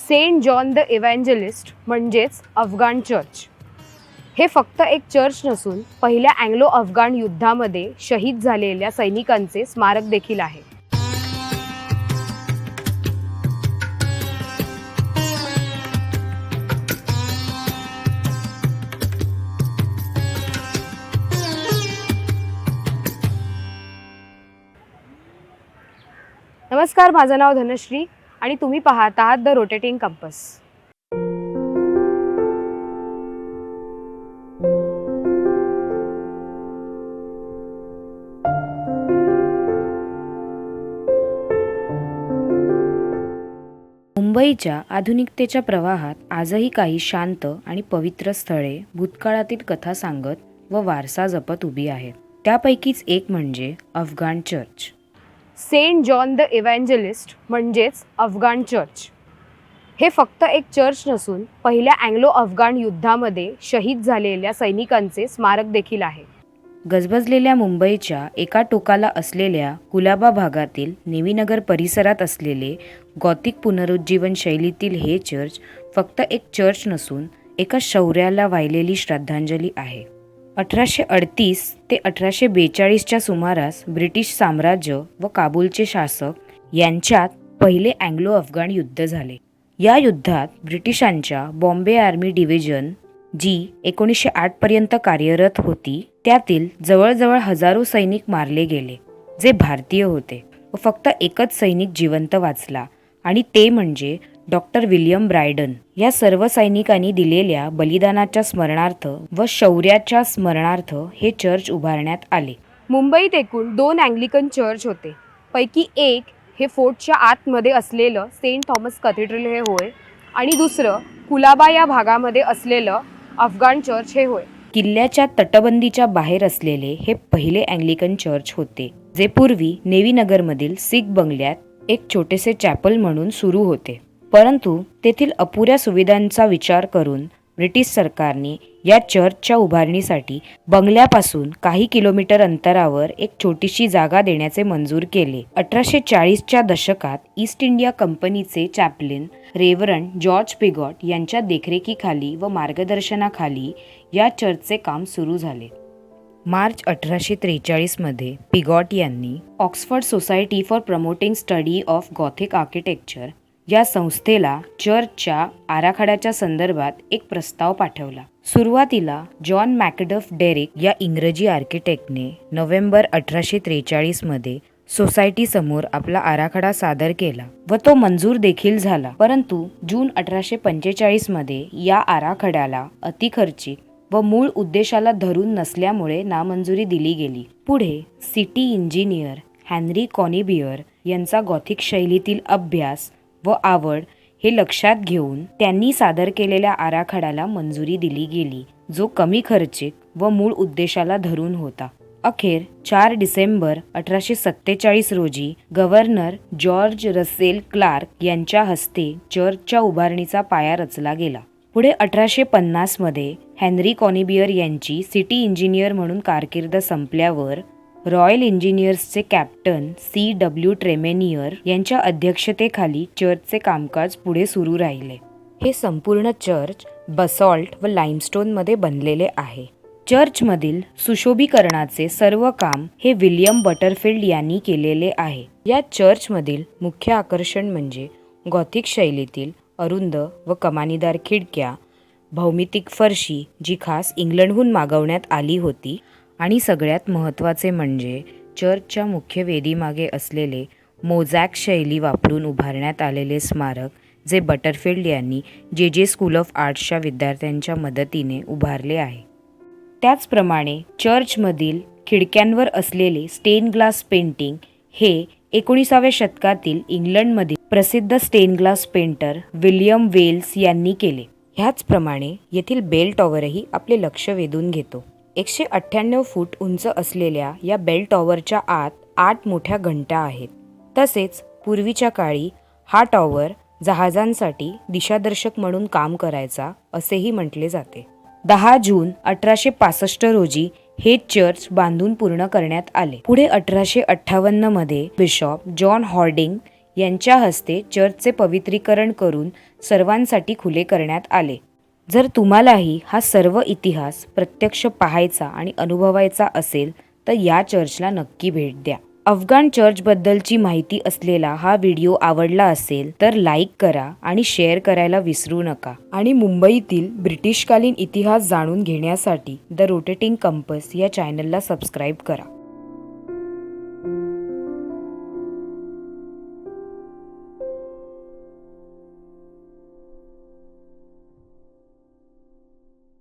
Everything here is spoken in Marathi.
सेंट जॉन द इव्हँजलिस्ट म्हणजेच अफगाण चर्च हे फक्त एक चर्च नसून पहिल्या अँग्लो अफगाण युद्धामध्ये शहीद झालेल्या सैनिकांचे स्मारक देखील आहे. नमस्कार, माझं नाव धनश्री आणि तुम्ही पाहत आहात द रोटेटिंग कंपस. मुंबईच्या आधुनिकतेच्या प्रवाहात आजही काही शांत आणि पवित्र स्थळे भूतकाळातील कथा सांगत व वारसा जपत उभी आहेत. त्यापैकीच एक म्हणजे अफगाण चर्च. सेंट जॉन द इव्हँजलिस्ट म्हणजेच अफगाण चर्च हे फक्त एक चर्च नसून पहिल्या अँग्लो अफगाण युद्धामध्ये शहीद झालेल्या सैनिकांचे स्मारक देखील आहे. गजबजलेल्या मुंबईच्या एका टोकाला असलेल्या कुलाबा भागातील नेवीनगर परिसरात असलेले गॉथिक पुनरुज्जीवन शैलीतील हे चर्च फक्त एक चर्च नसून एका शौर्याला वाहिलेली श्रद्धांजली आहे. 1838 ते 1842च्या सुमारास ब्रिटिश साम्राज्य व काबूलचे शासक यांच्यात पहिले अँग्लो अफगाण युद्ध झाले. या युद्धात ब्रिटिशांच्या बॉम्बे आर्मी डिव्हिजन जी 1908 पर्यंत कार्यरत होती त्यातील जवळजवळ हजारो सैनिक मारले गेले जे भारतीय होते व फक्त एकच सैनिक जिवंत वाचला आणि ते म्हणजे डॉक्टर विल्यम ब्रायडन. या सर्व सैनिकांनी दिलेल्या बलिदानाच्या स्मरणार्थ व शौर्याच्या स्मरणार्थ हे चर्च उभारण्यात आले. मुंबईत एकूण 2 अँग्लिकन चर्च होते. पैकी एक हे फोर्टच्या आतमध्ये असलेलं सेंट थॉमस कॅथेड्रल हे होय आणि दुसरं कुलाबा या भागामध्ये असलेलं अफगाण चर्च हे होय. किल्ल्याच्या तटबंदीच्या बाहेर असलेले हे पहिले अँग्लिकन चर्च होते जे पूर्वी नेवीनगरमधील सिख बंगल्यात एक छोटेसे चॅपल म्हणून सुरू होते. परंतु तेथील अपुऱ्या सुविधांचा विचार करून ब्रिटिश सरकारने या चर्चच्या उभारणीसाठी बंगल्यापासून काही किलोमीटर अंतरावर एक छोटीशी जागा देण्याचे मंजूर केले. 1840च्या दशकात ईस्ट इंडिया कंपनीचे चॅपलिन रेव्हरंड जॉर्ज पिगॉट यांच्या देखरेखीखाली व मार्गदर्शनाखाली या चर्चचे काम सुरू झाले. मार्च 1843 मध्ये पिगॉट यांनी Oxford society for promoting study of Gothic architecture या संस्थेला चर्चच्या आराखड्याच्या संदर्भात एक प्रस्ताव पाठवला. सुरुवातीला जॉन मॅकडफ डेरिक या इंग्रजी आर्किटेक्टने नोव्हेंबर 1843 मध्ये सोसायटी समोर आपला आराखडा सादर केला व तो मंजूर देखील झाला. परंतु जून 1845 मध्ये या आराखड्याला अतिखर्चिक व मूळ उद्देशाला धरून नसल्यामुळे नामंजुरी दिली गेली. पुढे सिटी इंजिनियर हेनरी कॉनिबियर यांचा गॉथिक शैलीतील अभ्यास व आवड हे लक्षात घेऊन त्यांनी सादर केलेल्या आराखड्याला मंजुरी दिली गेली जो कमी खर्चिक व मूळ उद्देशाला धरून होता. अखेर 4 डिसेंबर 1847 रोजी गव्हर्नर जॉर्ज रसेल क्लार्क यांच्या हस्ते चर्चच्या उभारणीचा पाया रचला गेला. पुढे 1850 मध्ये हेनरी कॉनिबियर यांची सिटी इंजिनियर म्हणून कारकीर्द संपल्यावर रॉयल इंजिनियर्सचे कॅप्टन C.W. ट्रेमेनियर यांच्या अध्यक्षतेखाली चर्चचे कामकाज पुढे सुरू राहिले. हे संपूर्ण चर्च बसॉल्ट व लाईमस्टोनमध्ये बनलेले आहे. चर्चमधील सुशोभीकरणाचे सर्व काम हे विल्यम बटरफिल्ड यांनी केलेले आहे. या चर्चमधील मुख्य आकर्षण म्हणजे गॉथिक शैलीतील अरुंद व कमानीदार खिडक्या, भौमितिक फरशी जी खास इंग्लंडहून मागवण्यात आली होती आणि सगळ्यात महत्त्वाचे म्हणजे चर्चच्या मुख्य वेदीमागे असलेले मोझॅक शैली वापरून उभारण्यात आलेले स्मारक जे बटरफिल्ड यांनी जे स्कूल ऑफ आर्ट्सच्या विद्यार्थ्यांच्या मदतीने उभारले आहे. त्याचप्रमाणे चर्चमधील खिडक्यांवर असलेले स्टेन ग्लास पेंटिंग हे 19व्या शतकातील इंग्लंडमधील प्रसिद्ध स्टेन ग्लास पेंटर विल्यम वेल्स यांनी केले. ह्याचप्रमाणे येथील बेल टॉवरही आपले लक्ष वेधून घेतो. 198 फूट उंच असलेल्या या बेल टॉवरच्या आत 8 मोठ्या घंटा आहेत. तसेच पूर्वीच्या काळी हा टॉवर जहाजांसाठी दिशादर्शक म्हणून काम करायचा असेही म्हटले जाते. 10 जून 1865 रोजी हे चर्च बांधून पूर्ण करण्यात आले. पुढे 1858 मध्ये बिशॉप जॉन हॉर्डिंग यांच्या हस्ते चर्चचे पवित्रीकरण करून सर्वांसाठी खुले करण्यात आले. जर तुम्हालाही हा सर्व इतिहास प्रत्यक्ष पाहायचा आणि अनुभवायचा असेल तर या चर्चला नक्की भेट द्या. अफगाण चर्चबद्दलची माहिती असलेला हा व्हिडिओ आवडला असेल तर लाईक करा आणि शेअर करायला विसरू नका. आणि मुंबईतील ब्रिटिशकालीन इतिहास जाणून घेण्यासाठी द रोटेटिंग कंपस या चॅनलला सबस्क्राईब करा.